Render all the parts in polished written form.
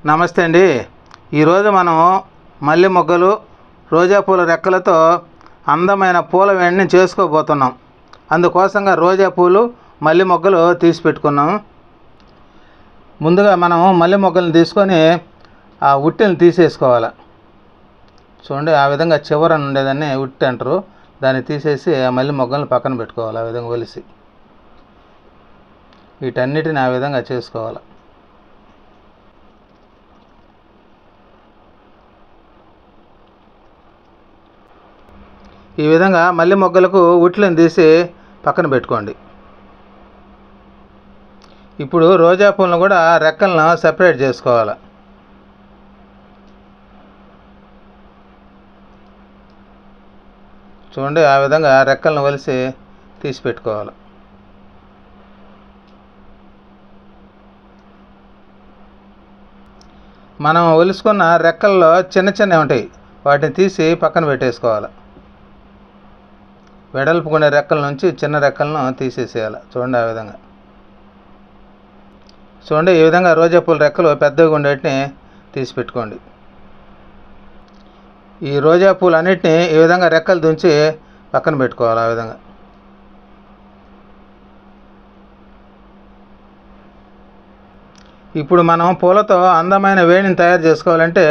నమస్తే అండి. ఈరోజు మనం మల్లె మొగ్గలు, రోజా పూల రెక్కలతో అందమైన పూల వేడిని చేసుకోబోతున్నాం. అందుకోసంగా రోజా పూలు, మల్లె మొగ్గలు తీసి పెట్టుకున్నాం. ముందుగా మనం మల్లె మొగ్గలను తీసుకొని ఆ ఉట్టెని తీసేసుకోవాలి. చూడండి, ఆ విధంగా చివరన ఉండేదాన్ని ఉట్టి అంటారు. దాన్ని తీసేసి ఆ మల్లె మొగ్గలను పక్కన పెట్టుకోవాలి. ఆ విధంగా ఒలిసి వీటన్నిటిని ఆ విధంగా చేసుకోవాలి. ఈ విధంగా మల్లె మొగ్గలకు ఉట్లను తీసి పక్కన పెట్టుకోండి. ఇప్పుడు రోజా పూలను కూడా రెక్కలను సెపరేట్ చేసుకోవాలి. చూడండి, ఆ విధంగా రెక్కలను వలిసి తీసి పెట్టుకోవాలి. మనం ఒలుసుకున్న రెక్కల్లో చిన్న చిన్నవి ఉంటాయి, వాటిని తీసి పక్కన పెట్టేసుకోవాలి. వెడల్పుకునే రెక్కల నుంచి చిన్న రెక్కలను తీసేసేయాలి. చూడండి, ఆ విధంగా. చూడండి, ఈ విధంగా రోజా పూల రెక్కలు పెద్దగా ఉండేటిని తీసి పెట్టుకోండి. ఈ రోజా పూలు అన్నిటిని ఈ విధంగా రెక్కలు దుంచి పక్కన పెట్టుకోవాలి. ఆ విధంగా ఇప్పుడు మనం పూలతో అందమైన వేణిని తయారు చేసుకోవాలంటే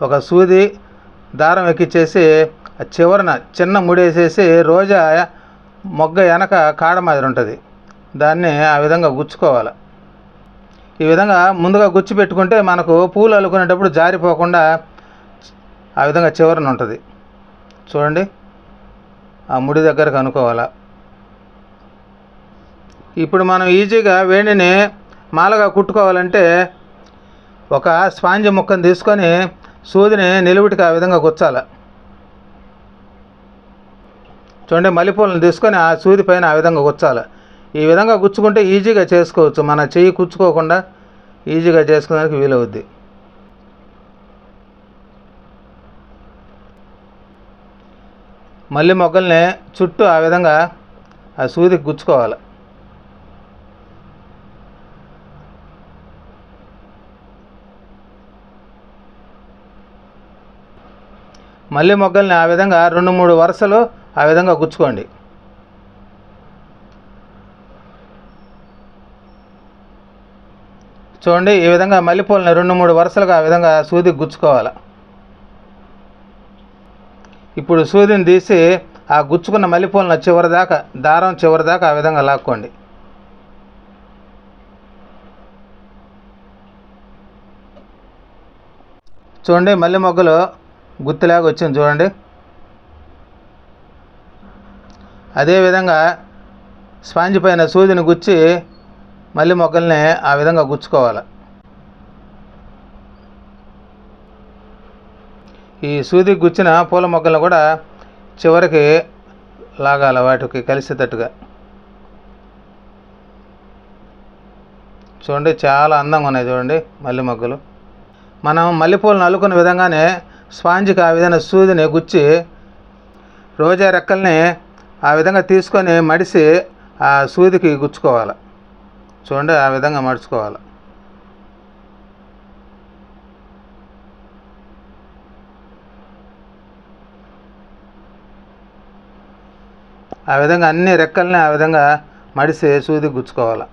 ఒక సూది దారం ఎక్కిచ్చేసి చివరన చిన్న ముడేసేసి రోజా మొగ్గ వెనక కాడ మాదిరి ఉంటుంది, దాన్ని ఆ విధంగా గుచ్చుకోవాలి. ఈ విధంగా ముందుగా గుచ్చి పెట్టుకుంటే మనకు పూలు అల్లుకునేటప్పుడు జారిపోకుండా ఆ విధంగా చివరన ఉంటుంది. చూడండి, ఆ ముడి దగ్గరకు అనుకోవాలి. ఇప్పుడు మనం ఈజీగా వేణిని మాలగా కుట్టుకోవాలంటే ఒక స్పాంజ్ ముక్కను తీసుకొని సూదిని నిలువుటికి ఆ విధంగా గుచ్చాలి. చూడండి, మల్లెపూలను తీసుకొని ఆ సూది పైన ఆ విధంగా గుచ్చాలి. ఈ విధంగా గుచ్చుకుంటే ఈజీగా చేసుకోవచ్చు. మన చెయ్యి కుచ్చుకోకుండా ఈజీగా చేసుకోవడానికి వీలవుద్ది. మల్లె మొగ్గల్ని చుట్టూ ఆ విధంగా ఆ సూదికి గుచ్చుకోవాలి. మల్లె మొగ్గల్ని ఆ విధంగా 2-3 వరుసలు ఆ విధంగా గుచ్చుకోండి. చూడండి, ఈ విధంగా మల్లెపూలని 2-3 వరుసలుగా ఆ విధంగా సూదికి గుచ్చుకోవాలి. ఇప్పుడు సూదిని తీసి ఆ గుచ్చుకున్న మల్లెపూలను చివరిదాకా, దారం చివరిదాకా ఆ విధంగా లాక్కోండి. చూడండి, మల్లె మొగ్గలు గుత్తిలాగా వచ్చింది. చూడండి, అదేవిధంగా స్పాంజ్ పైన సూదిని గుచ్చి మల్లె మొగ్గల్ని ఆ విధంగా గుచ్చుకోవాలి. ఈ సూదికి గుచ్చిన పూల మొగ్గలను కూడా చివరికి లాగాల, వాటికి కలిసేటట్టుగా. చూడండి, చాలా అందంగా ఉన్నాయి. చూడండి, మల్లె మొగ్గలు. మనం మల్లెపూలను అల్లుకున్న విధంగానే స్పాంజ్కి ఆ విధంగా సూదిని గుచ్చి రోజా రెక్కల్ని ఆ విధంగా తీసుకొని మడిసి ఆ సూదికి గుచ్చుకోవాలి. చూడండి, ఆ విధంగా మడుచుకోవాలి. ఆ విధంగా అన్ని రెక్కల్ని ఆ విధంగా మడిసి సూదికి గుచ్చుకోవాలి.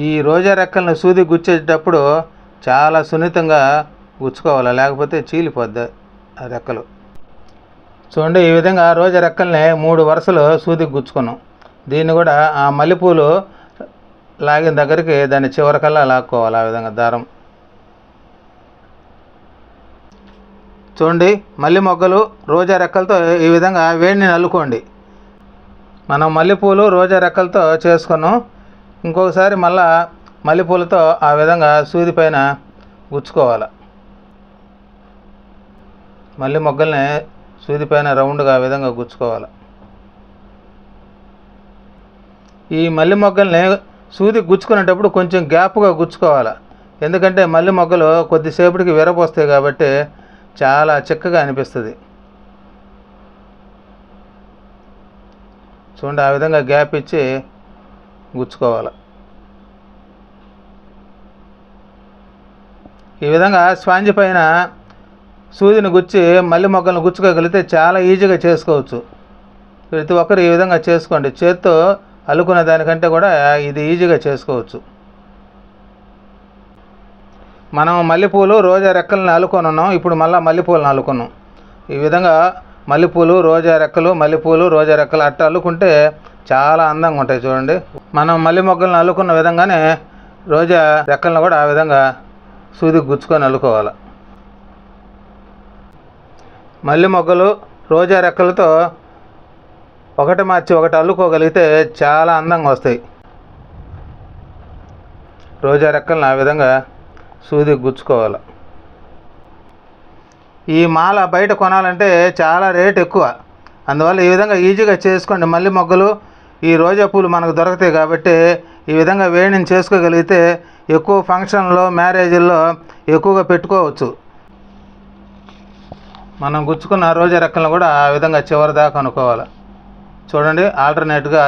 ఈ రోజా రెక్కలను సూది గుచ్చేటప్పుడు చాలా సున్నితంగా గుచ్చుకోవాలి, లేకపోతే చీలిపోద్ది ఆ రెక్కలు. చూడండి, ఈ విధంగా రోజా రెక్కల్ని 3 వరుసలు సూదికి గుచ్చుకున్నాం. దీన్ని కూడా ఆ మల్లెపూలు లాగిన దగ్గరికి దాన్ని చివరికల్లా లాక్కోవాలి. ఆ విధంగా దారం. చూడండి, మల్లె మొగ్గలు రోజా రెక్కలతో ఈ విధంగా వేడిని అల్లుకోండి. మనం మల్లెపూలు రోజా రెక్కలతో చేసుకున్నాం. ఇంకొకసారి మళ్ళా మల్లెపూలతో ఆ విధంగా సూది పైన గుచ్చుకోవాలి. మల్లె మొగ్గల్ని సూది పైన రౌండ్గా ఆ విధంగా గుచ్చుకోవాలి. ఈ మల్లె మొగ్గల్ని సూది గుచ్చుకునేటప్పుడు కొంచెం గ్యాప్గా గుచ్చుకోవాలి. ఎందుకంటే మల్లె మొగ్గలు కొద్దిసేపటికి విరపోస్తాయి కాబట్టి చాలా చిక్కగా అనిపిస్తుంది. చూడండి, ఆ విధంగా గ్యాప్ ఇచ్చి గుచ్చుకోవాలి. ఈ విధంగా స్పాంజ్ పైన సూదిని గుచ్చి మల్లె మొగ్గలను గుచ్చుకోగలిగితే చాలా ఈజీగా చేసుకోవచ్చు. ప్రతి ఒక్కరు ఈ విధంగా చేసుకోండి. చేత్తో అల్లుకునే దానికంటే కూడా ఇది ఈజీగా చేసుకోవచ్చు. మనం మల్లెపూలు రోజా రెక్కలను అల్లుకొని ఉన్నాం. ఇప్పుడు మళ్ళీ మల్లెపూలను అల్లుకున్నాం. ఈ విధంగా మల్లెపూలు రోజా రెక్కలు, మల్లెపూలు రోజా రెక్కలు అట్ట అల్లుకుంటే చాలా అందంగా ఉంటాయి. చూడండి, మనం మల్లె మొగ్గలను అల్లుకున్న విధంగానే రోజా రెక్కలను కూడా ఆ విధంగా సూదికి గుచ్చుకొని అల్లుకోవాలి. మల్లె మొగ్గలు రోజా రెక్కలతో ఒకటి మార్చి ఒకటి అల్లుకోగలిగితే చాలా అందంగా వస్తాయి. రోజా రెక్కలను ఆ విధంగా సూదికి గుచ్చుకోవాలి. ఈ మాల బయట కొనాలంటే చాలా రేట్ ఎక్కువ. అందువల్ల ఈ విధంగా ఈజీగా చేసుకోండి. మల్లె మొగ్గలు, ఈ రోజా పూలు మనకు దొరుకుతాయి కాబట్టి ఈ విధంగా వేణిని చేసుకోగలిగితే ఎక్కువ ఫంక్షన్లో, మ్యారేజీల్లో ఎక్కువగా పెట్టుకోవచ్చు. మనం గుచ్చుకున్న రోజా రెక్కలను కూడా ఆ విధంగా చివరి దాకా అనుకోవాలి. చూడండి, ఆల్టర్నేట్గా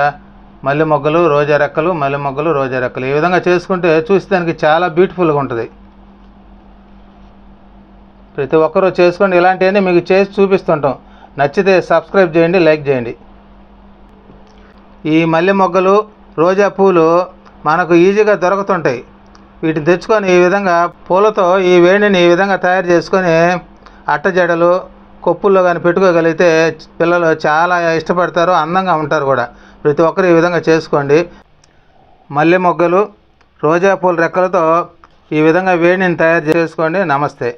మల్లె మొగ్గలు, రోజా రెక్కలు, మల్లె మొగ్గలు, రోజా రెక్కలు ఈ విధంగా చేసుకుంటే చూసేదానికి చాలా బ్యూటిఫుల్గా ఉంటుంది. ప్రతి ఒక్కరూ చేసుకోండి. ఇలాంటివన్నీ మీకు చేసి చూపిస్తుంటాం. నచ్చితే సబ్స్క్రైబ్ చేయండి, లైక్ చేయండి. ఈ మల్లె మొగ్గలు, రోజా పూలు మనకు ఈజీగా దొరుకుతుంటాయి. వీటిని తెచ్చుకొని ఈ విధంగా పూలతో ఈ వేణిని ఈ విధంగా తయారు చేసుకొని అట్టజడలు, కొప్పుల్లో కానీ పెట్టుకోగలిగితే పిల్లలు చాలా ఇష్టపడతారు, అందంగా ఉంటారు కూడా. ప్రతి ఒక్కరు ఈ విధంగా చేసుకోండి. మల్లె మొగ్గలు, రోజా పూల రెక్కలతో ఈ విధంగా వేణిని తయారు చేసుకోండి. నమస్తే.